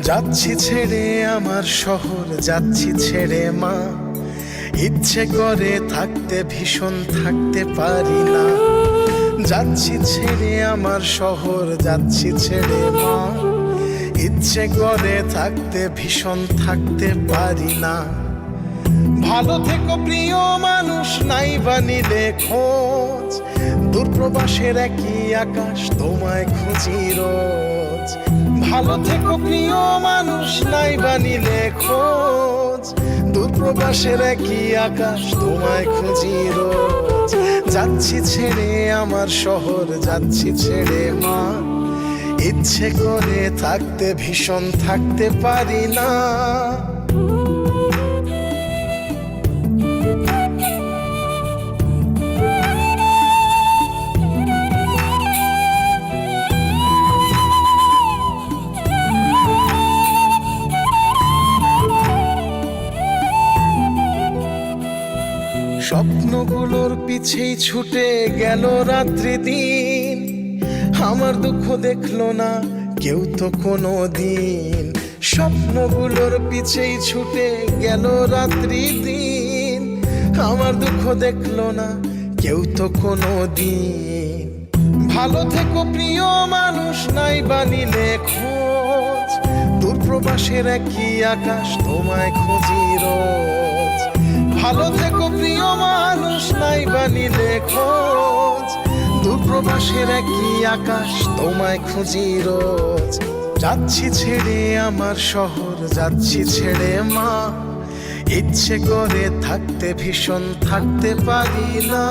যাচ্ছি ছেড়ে আমার শহর, যাচ্ছি ছেড়ে মা। ইচ্ছে করে থাকতে ভীষণ থাকতে পারি না। যাচ্ছি ছেড়ে আমার শহর, যাচ্ছি ছেড়ে মা। ইচ্ছে করে থাকতে ভীষণ থাকতে পারি না। ভালো থেকো প্রিয় মানুষ, নাই বা নিলে খোঁজ। দূরপ্রবাসের একই আকাশ, তোমায় খুঁজি রোজ। ভালো থেকো প্রিয় মানুষ, নাই বা নিলে খোঁজ। দূরপ্রবাসের একই আকাশ, তোমায় খুঁজি রোজ। যাচ্ছি ছেড়ে আমার শহর, যাচ্ছি ছেড়ে মা। ইচ্ছে করে থাকতে ভীষণ থাকতে পারি না। স্বপ্নগুলোর পিছেই ছুটে গেল রাত্রি দিন। আমার দুঃখ দেখলো না কেউ তো কোনো দিন। স্বপ্নগুলোর পিছেই ছুটে গেল রাত্রি দিন। আমার দুঃখ দেখলো না কেউ তো কোনো দিন। ভালো থেকো প্রিয় মানুষ, নাই বা নিলে খোঁজ। দূরপ্রবাসের একই আকাশ, তোমায় খুঁজি রোজ। ভালো থেকো প্রিয় মানুষ, নাই বা নিলে খোঁজ। দূরপ্রবাসের একই আকাশ, তোমায় খুঁজি রোজ। যাচ্ছি ছেড়ে আমার শহর, যাচ্ছি ছেড়ে মা। ইচ্ছে করে থাকতে ভীষণ থাকতে পারি না।